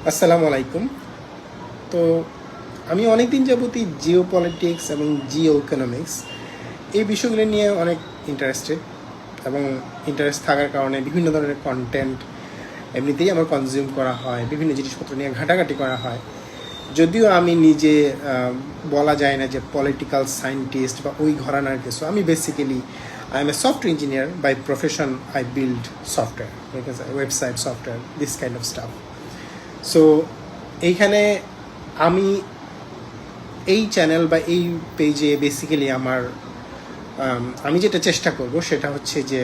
আসসালামু আলাইকুম। তো আমি অনেক দিন যাবতই জিও পলিটিক্স এবং জিও ইকোনমিক্স এই বিষয়গুলো নিয়ে অনেক ইন্টারেস্টেড, এবং ইন্টারেস্ট থাকার কারণে বিভিন্ন ধরনের কন্টেন্ট এমনিতেই আমার কনজিউম করা হয়, বিভিন্ন জিনিসপত্র নিয়ে ঘাটাঘাটি করা হয়। যদিও আমি নিজে বলা যায় না যে পলিটিক্যাল সায়েন্টিস্ট বা ওই ঘরানার কিছু, আমি basically I am a software engineer by profession. I build software, website software, this kind of stuff. So এইখানে আমি এই চ্যানেল বা এই পেজে বেসিক্যালি আমি যেটা চেষ্টা করব সেটা হচ্ছে যে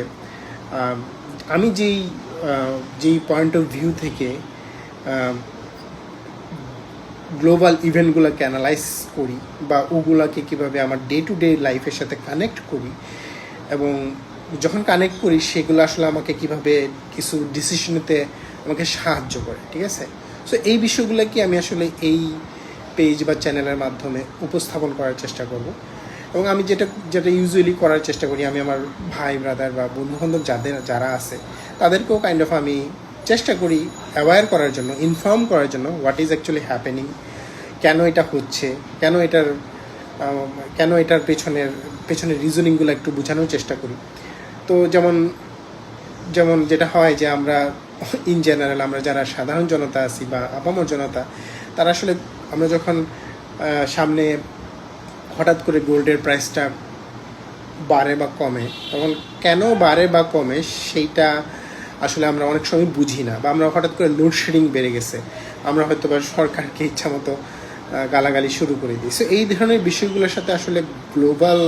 আমি যেই পয়েন্ট অফ ভিউ থেকে গ্লোবাল ইভেন্টগুলোকে অ্যানালাইজ করি বা ওগুলাকে কীভাবে আমার ডে টু ডে লাইফের সাথে কানেক্ট করি, এবং যখন কানেক্ট করি সেগুলো আসলে আমাকে কীভাবে কিছু ডিসিশন নিতে আমাকে সাহায্য করে, ঠিক আছে? সো এই বিষয়গুলোকে আমি আসলে এই পেজ বা চ্যানেলের মাধ্যমে উপস্থাপন করার চেষ্টা করব। এবং আমি যেটা ইউজুয়ালি করার চেষ্টা করি, আমি আমার ভাই ব্রাদার বা বন্ধুবান্ধব যারা আছে তাদেরকেও কাইন্ড অফ আমি চেষ্টা করি অ্যাওয়্যার করার জন্য, ইনফর্ম করার জন্য হোয়াট ইজ অ্যাকচুয়ালি হ্যাপেনিং, কেন এটা হচ্ছে, কেন এটার পেছনের রিজনিংগুলো একটু বোঝানোর চেষ্টা করি। তো যেমন যেটা হয় যে আমরা ইন জেনারেল আমরা যারা সাধারণ জনতা আছি বা আপামর জনতা, তারা আসলে আমরা যখন সামনে হঠাৎ করে গোল্ডের প্রাইসটা বাড়ে বা কমে, তখন কেন বাড়ে বা কমে সেইটা আসলে আমরা অনেক সময় বুঝি না, বা আমরা হঠাৎ করে লোডশেডিং বেড়ে গেছে, আমরা হয়তো বা সরকারকে ইচ্ছা মতো গালাগালি শুরু করে দিই। সো এই ধরনের বিষয়গুলোর সাথে আসলে গ্লোবাল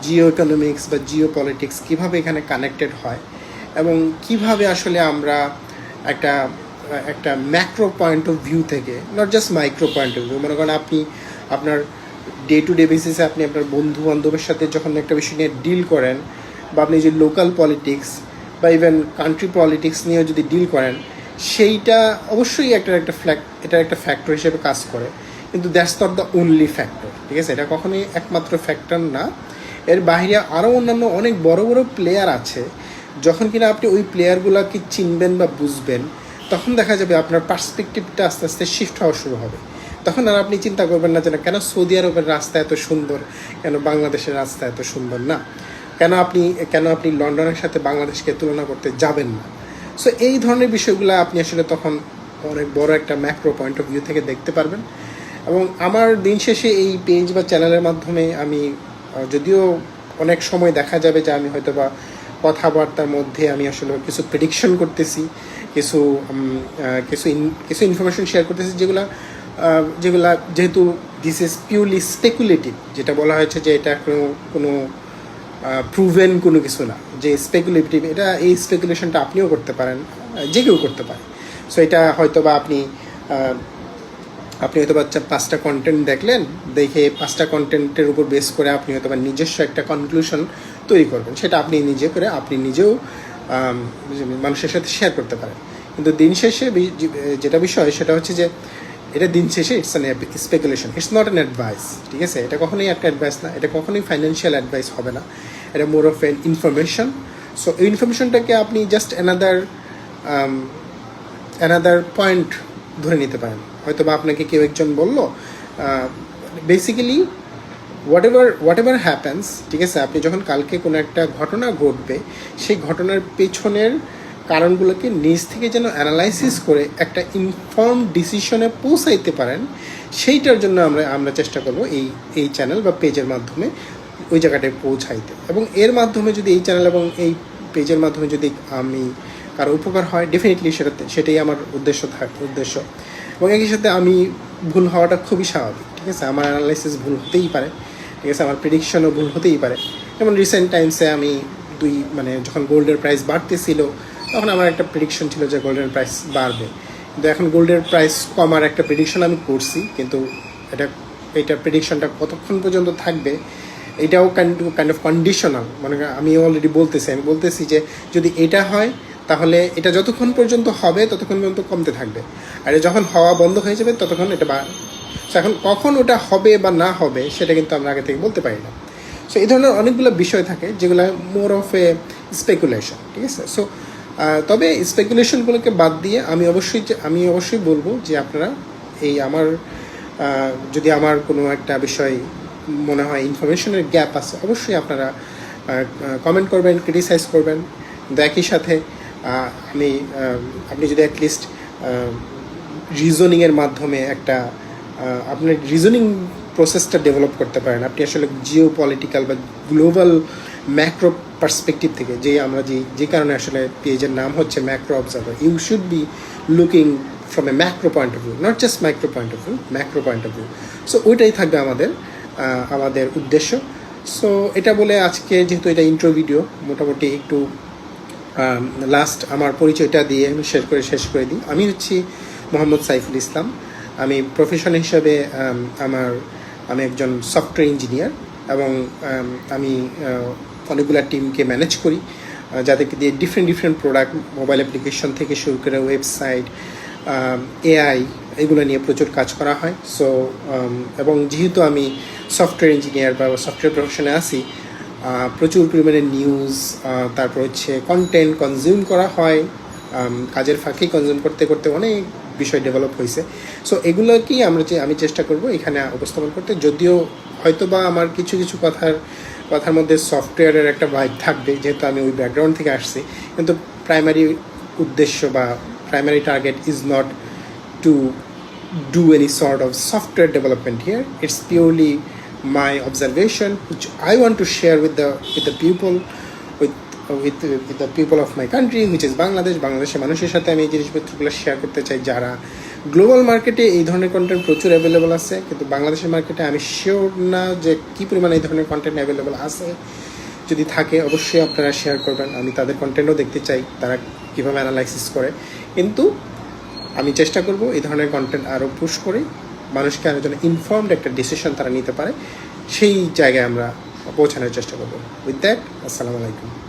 জিও ইকোনমিক্স বা জিও পলিটিক্স কীভাবে এখানে কানেক্টেড হয়, এবং কিভাবে আসলে আমরা একটা ম্যাক্রো পয়েন্ট অফ ভিউ থেকে, not just micro point of view, মনে করেন আপনি আপনার ডে টু ডে বেসিসে আপনি আপনার বন্ধু বান্ধবের সাথে যখন একটা বিষয় নিয়ে ডিল করেন, বা আপনি যে লোকাল পলিটিক্স বা ইভেন কান্ট্রি পলিটিক্স নিয়েও যদি ডিল করেন, সেইটা অবশ্যই এটার একটা ফ্যাক্টর হিসেবে কাজ করে, কিন্তু that's not the only factor, ঠিক আছে? এটা কখনোই একমাত্র ফ্যাক্টর না। এর বাইরে আরও অন্যান্য অনেক বড় বড় প্লেয়ার আছে। যখন কিনা আপনি ওই প্লেয়ারগুলোকে চিনবেন বা বুঝবেন, তখন দেখা যাবে আপনার পার্সপেক্টিভটা আস্তে আস্তে শিফট হওয়া শুরু হবে। তখন আর আপনি চিন্তা করবেন না যে না, কেন সৌদি আরবের রাস্তা এত সুন্দর, কেন বাংলাদেশের রাস্তা এত সুন্দর না, কেন আপনি লন্ডনের সাথে বাংলাদেশকে তুলনা করতে যাবেন না। সো এই ধরনের বিষয়গুলো আপনি আসলে তখন অনেক বড় একটা ম্যাক্রো পয়েন্ট অফ ভিউ থেকে দেখতে পারবেন। এবং আমার দিন শেষে এই পেজ বা চ্যানেলের মাধ্যমে আমি যদিও অনেক সময় দেখা যাবে যে আমি হয়তো বা কথাবার্তার মধ্যে আমি আসলে কিছু প্রেডিকশন করতেছি, কিছু ইনফরমেশন শেয়ার করতেছি, যেগুলা যেহেতু দিস ইজ পিউরলি স্পেকুলেটিভ, যেটা বলা হয়েছে যে এটা কোনো প্রুভেন কোনো কিছু না, যে স্পেকুলেটিভ, এই স্পেকুলেশনটা আপনিও করতে পারেন, যে কেউ করতে পারে। সো এটা হয়তো বা আপনি হয়তো বা 5টা কন্টেন্ট দেখলেন, দেখে 5টা কন্টেন্টের উপর বেস করে আপনি হয়তো বা নিজস্ব একটা কনক্লুশন তৈরি করবেন, সেটা আপনি নিজেও মানুষের সাথে শেয়ার করতে পারেন। কিন্তু দিন শেষে যেটা বিষয় সেটা হচ্ছে যে এটা দিন শেষে it's an speculation, it's not an advice, ঠিক আছে? এটা কখনোই একটা অ্যাডভাইস না, এটা কখনোই ফাইন্যান্সিয়াল অ্যাডভাইস হবে না, এটা more of N information. So এই ইনফরমেশনটাকে আপনি জাস্ট অ্যানাদার পয়েন্ট ধরে নিতে পারেন। হয়তো বা আপনাকে কেউ একজন বলল, বেসিক্যালি হোয়াট এভার হ্যাপেন্স, ঠিক আছে? আপনি যখন কালকে কোনো একটা ঘটনা ঘটবে, সেই ঘটনার পেছনের কারণগুলোকে নিজ থেকে যেন অ্যানালাইসিস করে একটা ইনফর্ম ডিসিশনে পৌঁছাইতে পারেন, সেইটার জন্য আমরা চেষ্টা করব এই চ্যানেল বা পেজের মাধ্যমে ওই জায়গাটায় পৌঁছাইতে। এবং এর মাধ্যমে যদি এই চ্যানেল এবং এই পেজের মাধ্যমে যদি আমি কারো উপকার হয়, ডেফিনেটলি সেটাই আমার উদ্দেশ্য। এবং একই সাথে আমি ভুল হওয়াটা খুবই স্বাভাবিক, ঠিক আছে? আমার অ্যানালাইসিস ভুল হতেই পারে, ঠিক আছে? আমার প্রেডিকশনও ভুল হতেই পারে। যেমন রিসেন্ট টাইমসে আমি যখন গোল্ডের প্রাইস বাড়তেছিল, তখন আমার একটা প্রেডিকশন ছিল যে গোল্ডের প্রাইস বাড়বে, কিন্তু এখন গোল্ডের প্রাইস কমার একটা প্রেডিকশন আমি করছি, কিন্তু এটা প্রেডিকশনটা কতক্ষণ পর্যন্ত থাকবে এটাও কাইন্ড অফ কন্ডিশনাল। মানে আমি বলতেছি যে যদি এটা হয়, তাহলে এটা যতক্ষণ পর্যন্ত হবে ততক্ষণ পর্যন্ত কমতে থাকবে, আর যখন হওয়া বন্ধ হয়ে যাবে ততক্ষণ এটা এখন কখন ওটা হবে বা না হবে সেটা কিন্তু আমরা আগে থেকে বলতে পারি না। সো এই ধরনের অনেকগুলো বিষয় থাকে যেগুলো মোর অফ এ স্পেকুলেশন, ঠিক আছে? সো তবে স্পেকুলেশনগুলোকে বাদ দিয়ে আমি অবশ্যই বলবো যে আপনারা এই যদি আমার কোনো একটা বিষয় মনে হয় ইনফরমেশনের গ্যাপ আছে, অবশ্যই আপনারা কমেন্ট করবেন, ক্রিটিসাইজ করবেন। কিন্তু একই সাথে আপনি যদি অ্যাটলিস্ট রিজনিংয়ের মাধ্যমে আপনার রিজনিং প্রসেসটা ডেভেলপ করতে পারেন, আপনি আসলে জিও পলিটিক্যাল বা গ্লোবাল ম্যাক্রো পার্সপেক্টিভ থেকে, যে কারণে আসলে পেজের নাম হচ্ছে macro observer, you should be looking from a macro point of view, not just micro point of view, macro point of view. So ওইটাই থাকবে আমাদের উদ্দেশ্য। সো এটা বলে আজকে যেহেতু এটা ইন্ট্রো ভিডিও, মোটামুটি একটু লাস্ট আমার পরিচয়টা দিয়ে আমি শেষ করে দিই। আমি হচ্ছি মোহাম্মদ সাইফুল ইসলাম। আমি প্রফেশন হিসাবে আমি একজন সফটওয়্যার ইঞ্জিনিয়ার, এবং আমি অনেকগুলো টিমকে ম্যানেজ করি, যাদেরকে দিয়ে ডিফারেন্ট প্রোডাক্ট, মোবাইল অ্যাপ্লিকেশন থেকে শুরু করে ওয়েবসাইট, এআই, এগুলো নিয়ে প্রচুর কাজ করা হয়। সো এবং যেহেতু আমি সফটওয়্যার ইঞ্জিনিয়ার বা সফটওয়্যার প্রফেশনে আছি, প্রচুর পরিমাণে নিউজ, তারপর হচ্ছে কন্টেন্ট কনজিউম করা হয়, কাজের ফাঁকেই কনজিউম করতে করতে অনেক বিষয় ডেভেলপ হয়েছে। সো এগুলোকেই আমি চেষ্টা করব এখানে উপস্থাপন করতে, যদিও হয়তো বা আমার কিছু কথার মধ্যে সফটওয়্যারের একটা ভাইব থাকবে, যেহেতু আমি ওই ব্যাকগ্রাউন্ড থেকে আসছি। কিন্তু প্রাইমারি উদ্দেশ্য বা primary target is not to do any sort of software development here. It's purely my observation, which I want to share with the people, with the people of my country, which is Bangladesh. বাংলাদেশের মানুষের সাথে আমি এই জিনিসপত্রগুলো share করতে চাই, যারা global মার্কেটে এই ধরনের কন্টেন্ট প্রচুর অ্যাভেলেবল আছে, কিন্তু বাংলাদেশের মার্কেটে আমি শিওর না যে কী পরিমাণে এই ধরনের কন্টেন্ট অ্যাভেলেবল আছে। যদি থাকে অবশ্যই আপনারা শেয়ার করবেন, আমি তাদের কন্টেন্টও দেখতে চাই, তারা কীভাবে অ্যানালাইসিস করে। কিন্তু আমি চেষ্টা করব এই ধরনের কন্টেন্ট আরও পুশ করে মানুষকে আরও যেন ইনফর্মড একটা ডিসিশন তারা নিতে পারে, সেই জায়গায় আমরা পৌঁছানোর চেষ্টা করব। উইথ দ্যাট, আসসালামু আলাইকুম।